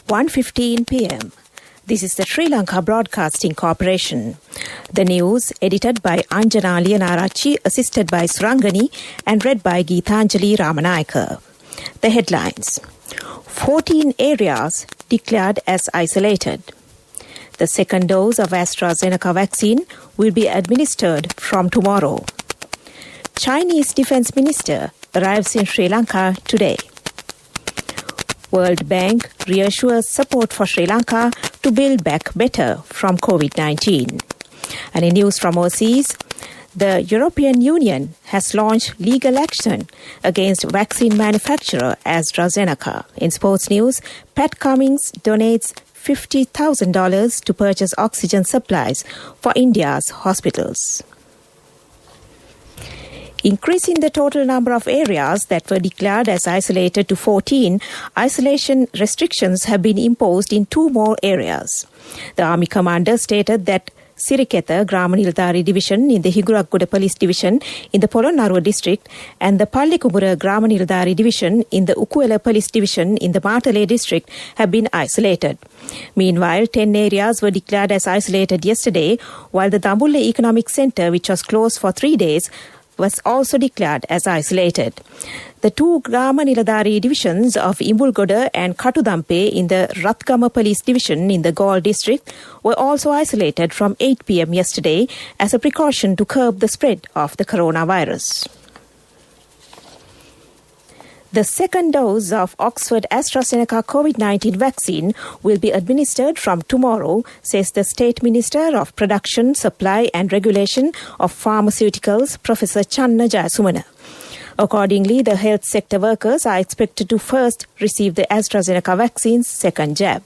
1:15 p.m. This is the Sri Lanka Broadcasting Corporation. The news edited by Anjana Liyanarachi, assisted by Surangani, and read by Geethanjali Ramanayaka. The headlines. 14 areas declared as isolated. The second dose of AstraZeneca vaccine will be administered from tomorrow. Chinese Defence Minister arrives in Sri Lanka today. World Bank reassures support for Sri Lanka to build back better from COVID-19. And in news from overseas, the European Union has launched legal action against vaccine manufacturer AstraZeneca. In sports news, Pat Cummins donates $50,000 to purchase oxygen supplies for India's hospitals. Increasing the total number of areas that were declared as isolated to 14, isolation restrictions have been imposed in 2 more areas. The Army commander stated that Siriketha Gramanilthari Division in the Higurakkuda Police Division in the Polonnaruwa District and the Pallikumura Gramanilthari Division in the Ukuwela Police Division in the Matale District have been isolated. Meanwhile, 10 areas were declared as isolated yesterday, while the Dambulla Economic Centre, which was closed for 3 days, was also declared as isolated. The 2 Grama-Niladhari divisions of Imbulgoda and Katudampe in the Rathgama Police Division in the Galle district were also isolated from 8 p.m. yesterday as a precaution to curb the spread of the coronavirus. The second dose of Oxford AstraZeneca COVID-19 vaccine will be administered from tomorrow, says the State Minister of Production, Supply and Regulation of Pharmaceuticals, Professor Channa Jayasumana. Accordingly, the health sector workers are expected to first receive the AstraZeneca vaccine's second jab.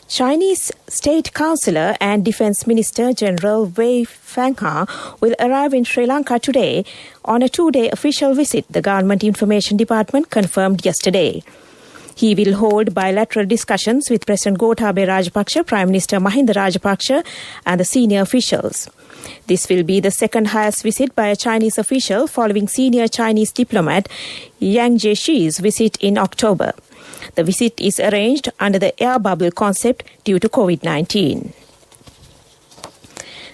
Chinese State Councillor and Defence Minister General Wei Fenghe will arrive in Sri Lanka today on a 2-day official visit, the Government Information Department confirmed yesterday. He will hold bilateral discussions with President Gotabaya Rajapaksa, Prime Minister Mahinda Rajapaksa and the senior officials. This will be the second highest visit by a Chinese official following senior Chinese diplomat Yang Jiexi's visit in October. The visit is arranged under the air bubble concept due to COVID-19.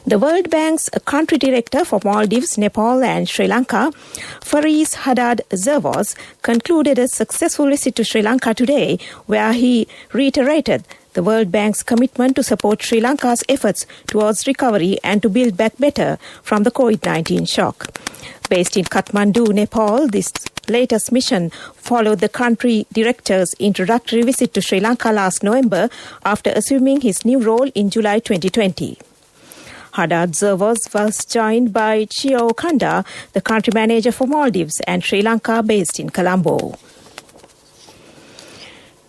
The World Bank's country director for Maldives, Nepal and Sri Lanka, Faris Haddad Zervos, concluded a successful visit to Sri Lanka today, where he reiterated the World Bank's commitment to support Sri Lanka's efforts towards recovery and to build back better from the COVID-19 shock. Based in Kathmandu, Nepal, this latest mission followed the country director's introductory visit to Sri Lanka last November after assuming his new role in July 2020. Haddad Zervos was joined by Chio Kanda, the country manager for Maldives and Sri Lanka based in Colombo.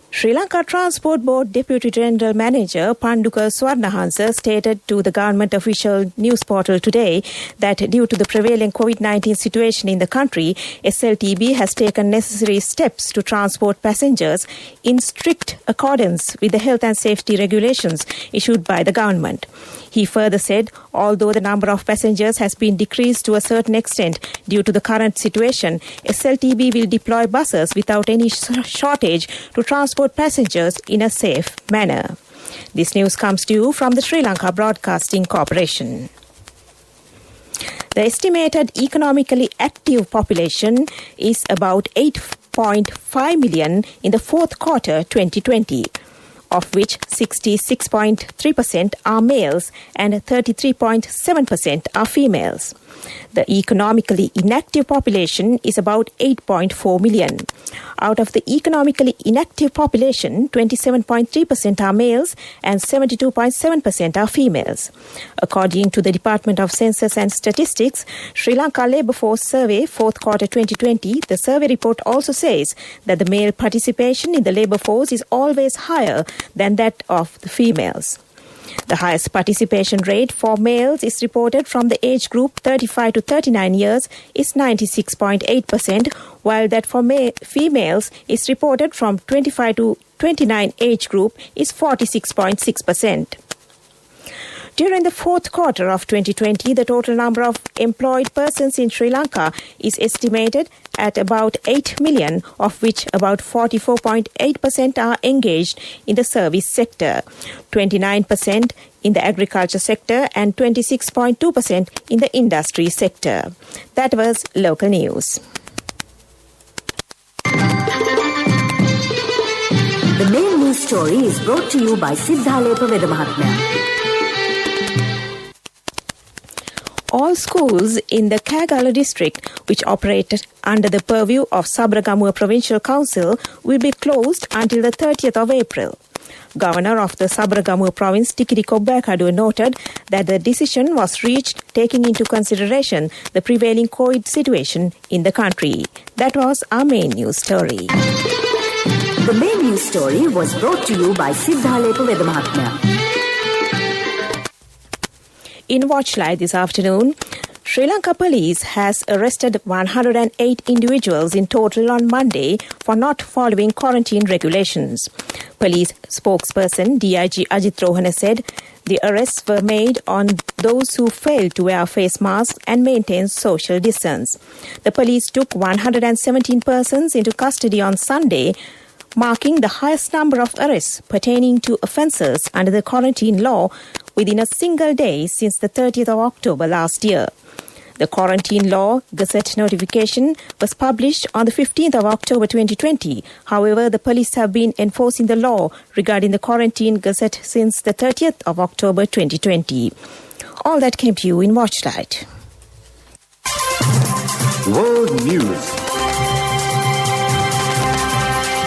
Sri Lanka Transport Board Deputy General Manager Panduka Swarnahansa stated to the government official news portal today that due to the prevailing COVID-19 situation in the country, SLTB has taken necessary steps to transport passengers in strict accordance with the health and safety regulations issued by the government. He further said, although the number of passengers has been decreased to a certain extent due to the current situation, SLTB will deploy buses without any shortage to transport passengers in a safe manner. This news comes to you from the Sri Lanka Broadcasting Corporation. The estimated economically active population is about 8.5 million in the fourth quarter 2020. Of which 66.3% are males and 33.7% are females. The economically inactive population is about 8.4 million. Out of the economically inactive population, 27.3% are males and 72.7% are females. According to the Department of Census and Statistics, Sri Lanka Labour Force Survey, 4th quarter 2020, the survey report also says that the male participation in the labour force is always higher than that of the females. The highest participation rate for males is reported from the age group 35 to 39 years is 96.8%, while that for females is reported from 25 to 29 age group is 46.6%. During the fourth quarter of 2020, the total number of employed persons in Sri Lanka is estimated at about 8 million, of which about 44.8% are engaged in the service sector, 29% in the agriculture sector and 26.2% in the industry sector. That was local news. The main news story is brought to you by Siddhalepa Vedamahatmya. All schools in the Kagala district, which operated under the purview of Sabragamua Provincial Council, will be closed until the 30th of April. Governor of the Sabragamua province, Tikiri Kobbakadu, noted that the decision was reached taking into consideration the prevailing COVID situation in the country. That was our main news story. The main news story was brought to you by Siddhalepa Vedamahatmya. In Watchlight this afternoon, Sri Lanka Police has arrested 108 individuals in total on Monday for not following quarantine regulations. Police spokesperson DIG Ajit Rohana said the arrests were made on those who failed to wear face masks and maintain social distance. The police took 117 persons into custody on Sunday, marking the highest number of arrests pertaining to offences under the quarantine law within a single day since the 30th of October last year. The quarantine law Gazette notification was published on the 15th of October 2020. However, the police have been enforcing the law regarding the quarantine Gazette since the 30th of October 2020. All that came to you in Watchlight. World News.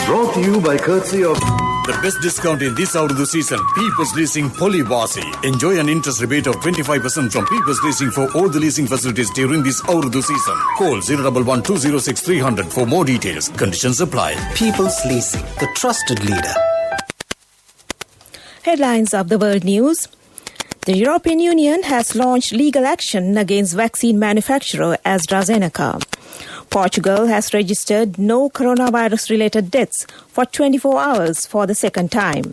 Brought to you by courtesy of the best discount in this Urdu season, People's Leasing Polywasi. Enjoy an interest rebate of 25% from People's Leasing for all the leasing facilities during this Urdu season. Call 011-206300 for more details. Conditions apply. People's Leasing, the trusted leader. Headlines of the world news. The European Union has launched legal action against vaccine manufacturer AstraZeneca. Portugal has registered no coronavirus-related deaths for 24 hours for the second time.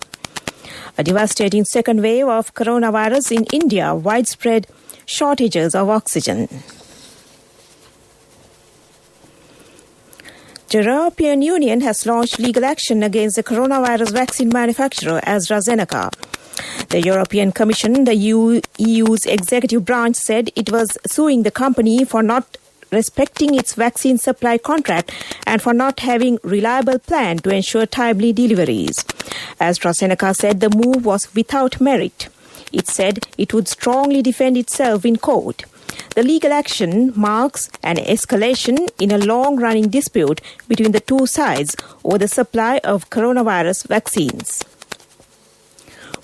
A devastating second wave of coronavirus in India, widespread shortages of oxygen. The European Union has launched legal action against the coronavirus vaccine manufacturer AstraZeneca. The European Commission, the EU's executive branch, said it was suing the company for not respecting its vaccine supply contract and for not having reliable plan to ensure timely deliveries. AstraZeneca said the move was without merit. It said it would strongly defend itself in court. The legal action marks an escalation in a long-running dispute between the two sides over the supply of coronavirus vaccines.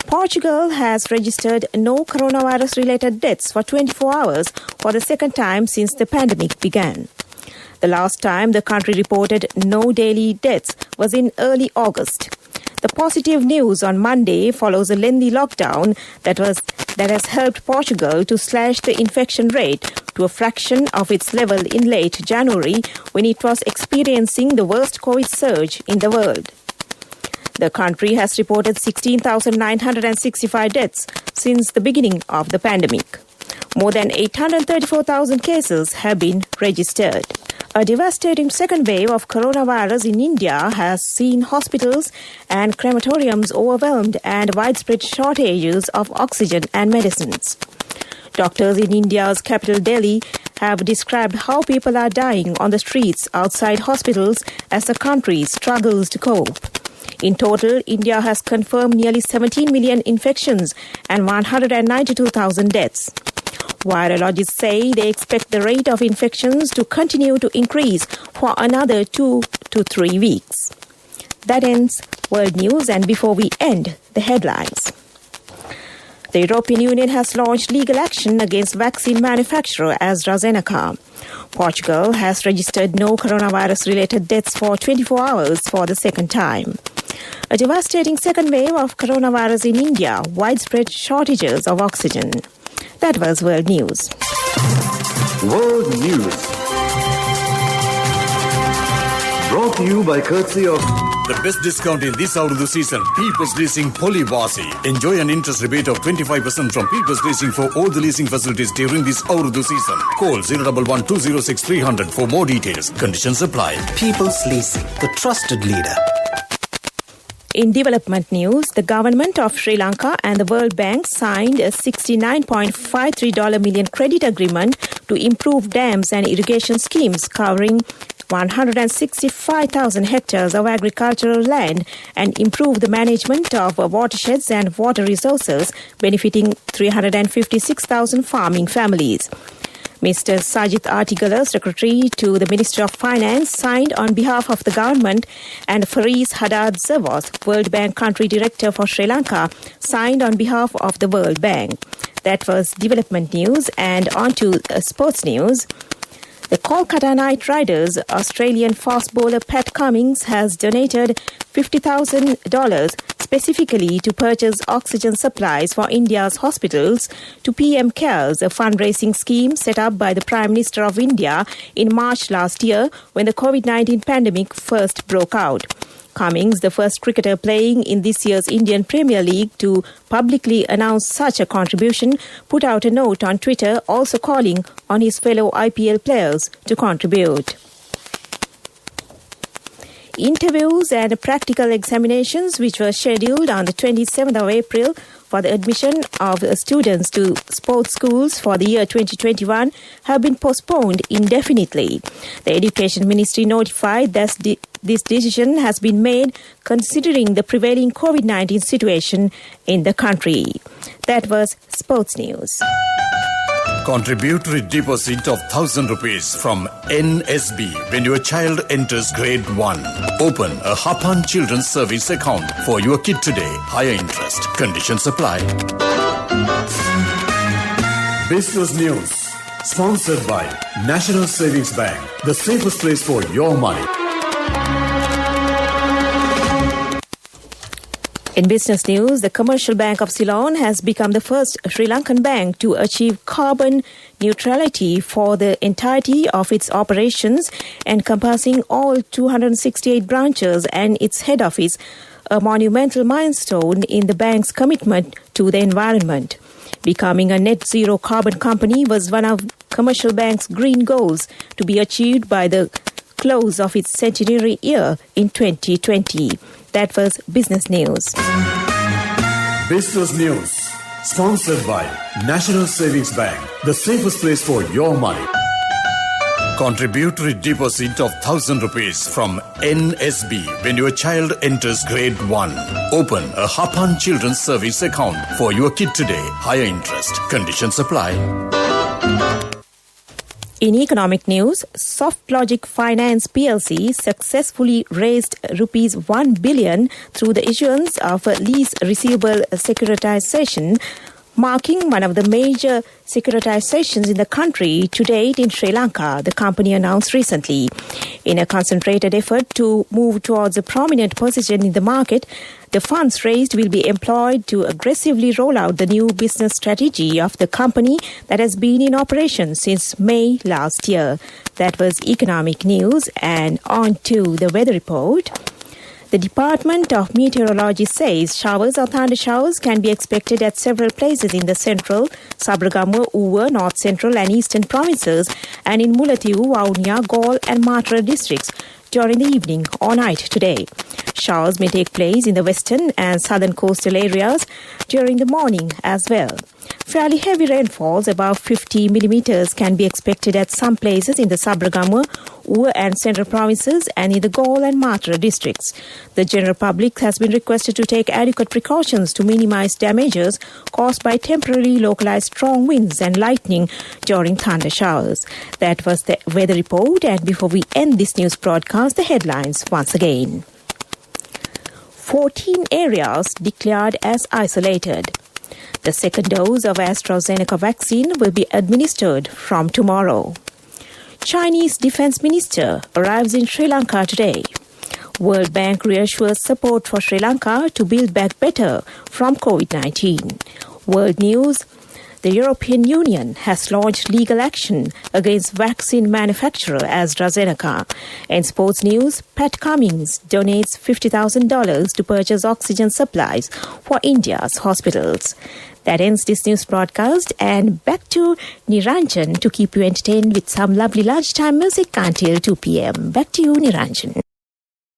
Portugal has registered no coronavirus-related deaths for 24 hours for the second time since the pandemic began. The last time the country reported no daily deaths was in early August. The positive news on Monday follows a lengthy lockdown that has helped Portugal to slash the infection rate to a fraction of its level in late January when it was experiencing the worst COVID surge in the world. The country has reported 16,965 deaths since the beginning of the pandemic. More than 834,000 cases have been registered. A devastating second wave of coronavirus in India has seen hospitals and crematoriums overwhelmed and widespread shortages of oxygen and medicines. Doctors in India's capital Delhi have described how people are dying on the streets outside hospitals as the country struggles to cope. In total, India has confirmed nearly 17 million infections and 192,000 deaths. Virologists say they expect the rate of infections to continue to increase for another 2 to 3 weeks. That ends World News, and before we end, the headlines. The European Union has launched legal action against vaccine manufacturer AstraZeneca. Portugal has registered no coronavirus-related deaths for 24 hours for the second time. A devastating second wave of coronavirus in India, widespread shortages of oxygen. That was World News. World News. Brought to you by courtesy of The best discount in this Urdu season. People's Leasing Polybasi. Enjoy an interest rebate of 25% from People's Leasing for all the leasing facilities during this Urdu season. Call 011-206300 for more details. Conditions apply. People's Leasing, the trusted leader. In development news, the government of Sri Lanka and the World Bank signed a $69.53 million credit agreement to improve dams and irrigation schemes covering 165,000 hectares of agricultural land and improve the management of watersheds and water resources, benefiting 356,000 farming families. Mr. Sajid Artigala, Secretary to the Ministry of Finance, signed on behalf of the government, and Faris Haddad Zavos, World Bank Country Director for Sri Lanka, signed on behalf of the World Bank. That was development news, and on to sports news. The Kolkata Knight Riders Australian fast bowler Pat Cummins has donated $50,000 specifically to purchase oxygen supplies for India's hospitals to PM Cares, a fundraising scheme set up by the Prime Minister of India in March last year when the COVID-19 pandemic first broke out. Cummins, the first cricketer playing in this year's Indian Premier League to publicly announce such a contribution, put out a note on Twitter also calling on his fellow IPL players to contribute. Interviews and practical examinations, which were scheduled on the 27th of April for the admission of students to sports schools for the year 2021, have been postponed indefinitely. The Education Ministry notified that this decision has been made considering the prevailing COVID-19 situation in the country. That was sports news. Contributory deposit of 1,000 rupees from NSB when your child enters grade 1. Open a Hapan Children's Service account for your kid today. Higher interest. Conditions apply. Business news. Sponsored by National Savings Bank. The safest place for your money. In business news, the Commercial Bank of Ceylon has become the first Sri Lankan bank to achieve carbon neutrality for the entirety of its operations, encompassing all 268 branches and its head office, a monumental milestone in the bank's commitment to the environment. Becoming a net zero carbon company was one of Commercial Bank's green goals to be achieved by the close of its centenary year in 2020. That was business news. Business news. Sponsored by National Savings Bank. The safest place for your money. Contributory deposit of 1,000 rupees from NSB when your child enters grade 1. Open a Hapan Children's Service account for your kid today. Higher interest. Conditions apply. In economic news, SoftLogic Finance PLC successfully raised rupees 1 billion through the issuance of a lease receivable securitization, marking one of the major securitizations in the country to date in Sri Lanka, the company announced recently. In a concentrated effort to move towards a prominent position in the market, the funds raised will be employed to aggressively roll out the new business strategy of the company that has been in operation since May last year. That was economic news, and on to the weather report. The Department of Meteorology says showers or thunder showers can be expected at several places in the central, Sabragamuwa, Uva, North Central and Eastern provinces and in Mullaitivu, Vavuniya, Galle and Matra districts during the evening or night today. Showers may take place in the western and southern coastal areas during the morning as well. Fairly heavy rainfalls above 50 millimeters can be expected at some places in the Sabragamuwa, Uva and Central provinces and in the Galle and Matra districts. The general public has been requested to take adequate precautions to minimize damages caused by temporarily localized strong winds and lightning during thunder showers. That was the weather report, and before we end this news broadcast, the headlines once again. 14 areas declared as isolated. The second dose of AstraZeneca vaccine will be administered from tomorrow. Chinese Defense Minister arrives in Sri Lanka today. World Bank reassures support for Sri Lanka to build back better from COVID-19. World news, the European Union has launched legal action against vaccine manufacturer AstraZeneca. In sports news, Pat Cummins donates $50,000 to purchase oxygen supplies for India's hospitals. That ends this news broadcast, and back to Niranjan to keep you entertained with some lovely lunchtime music until 2 p.m. Back to you, Niranjan.